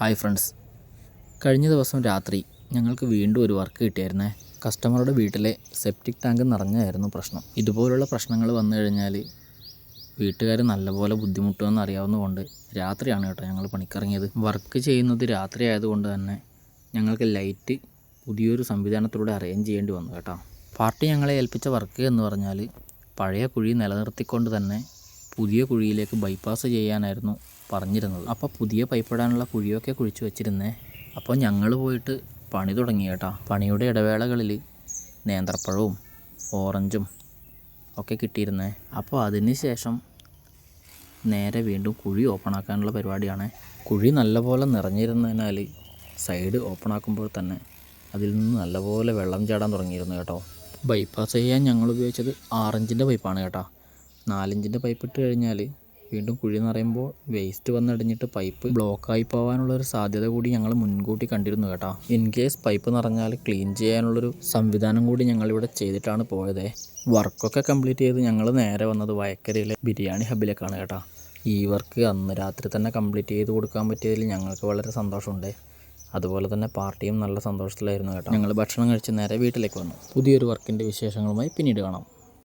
Hi friends, കഴിഞ്ഞ ദിവസം രാത്രി ഞങ്ങൾക്ക് വീണ്ടും ഒരു വർക്ക് കിട്ടിയായിരുന്നേ. കസ്റ്റമറുടെ വീട്ടിലെ സെപ്റ്റിക് ടാങ്ക് നിറഞ്ഞായിരുന്നു പ്രശ്നം. ഇതുപോലുള്ള പ്രശ്നങ്ങൾ വന്നു കഴിഞ്ഞാൽ വീട്ടുകാർ നല്ലപോലെ ബുദ്ധിമുട്ടുമെന്ന് അറിയാവുന്നതുകൊണ്ട് രാത്രിയാണ് കേട്ടോ ഞങ്ങൾ പണിക്കിറങ്ങിയത്. വർക്ക് ചെയ്യുന്നത് രാത്രി ആയതുകൊണ്ട് തന്നെ ഞങ്ങൾക്ക് ലൈറ്റ് പുതിയൊരു സംവിധാനത്തിലൂടെ അറേഞ്ച് ചെയ്യേണ്ടി വന്നു കേട്ടോ. പാർട്ടി ഞങ്ങളെ ഏൽപ്പിച്ച വർക്ക് എന്ന് പറഞ്ഞാൽ പഴയ കുഴി നിലനിർത്തിക്കൊണ്ട് തന്നെ പുതിയ കുഴിയിലേക്ക് ബൈപ്പാസ് ചെയ്യാനായിരുന്നു പറഞ്ഞിരുന്നത്. അപ്പോൾ പുതിയ പൈപ്പിടാനുള്ള കുഴിയൊക്കെ കുഴിച്ച് വെച്ചിരുന്നേ. അപ്പോൾ ഞങ്ങൾ പോയിട്ട് പണി തുടങ്ങി കേട്ടോ. പണിയുടെ ഇടവേളകളിൽ നേന്ത്രപ്പഴവും ഓറഞ്ചും ഒക്കെ കിട്ടിയിരുന്നേ. അപ്പോൾ അതിന് ശേഷം നേരെ വീണ്ടും കുഴി ഓപ്പൺ ആക്കാനുള്ള പരിപാടിയാണ്. കുഴി നല്ലപോലെ നിറഞ്ഞിരുന്നതിനാൽ സൈഡ് ഓപ്പൺ ആക്കുമ്പോൾ തന്നെ അതിൽ നിന്ന് നല്ലപോലെ വെള്ളം ചാടാൻ തുടങ്ങിയിരുന്നു കേട്ടോ. ബൈപ്പാസ് ചെയ്യാൻ ഞങ്ങൾ ഉപയോഗിച്ചത് 6 ഇഞ്ചിൻ്റെ പൈപ്പാണ് കേട്ടോ. 4 ഇഞ്ചിൻ്റെ പൈപ്പ് ഇട്ട് കഴിഞ്ഞാൽ വീണ്ടും കുഴി നിറയുമ്പോൾ വേസ്റ്റ് വന്നടിഞ്ഞിട്ട് പൈപ്പ് ബ്ലോക്കായി പോകാനുള്ളൊരു സാധ്യത കൂടി ഞങ്ങൾ മുൻകൂട്ടി കണ്ടിരുന്നു കേട്ടോ. ഇൻ കേസ് പൈപ്പ് നിറഞ്ഞാൽ ക്ലീൻ ചെയ്യാനുള്ളൊരു സംവിധാനം കൂടി ഞങ്ങളിവിടെ ചെയ്തിട്ടാണ് പോയത്. വർക്കൊക്കെ കംപ്ലീറ്റ് ചെയ്ത് ഞങ്ങൾ നേരെ വന്നത് വയക്കരയിലെ ബിരിയാണി ഹബിലേക്കാണ് കേട്ടോ. ഈ വർക്ക് അന്ന് രാത്രി തന്നെ കംപ്ലീറ്റ് ചെയ്ത് കൊടുക്കാൻ പറ്റിയതിൽ ഞങ്ങൾക്ക് വളരെ സന്തോഷമുണ്ട്. അതുപോലെ തന്നെ പാർട്ടിയും നല്ല സന്തോഷത്തിലായിരുന്നു കേട്ടോ. ഞങ്ങൾ ഭക്ഷണം കഴിച്ച് നേരെ വീട്ടിലേക്ക് വന്നു. പുതിയൊരു വർക്കിൻ്റെ വിശേഷങ്ങളുമായി പിന്നീട് കാണാം.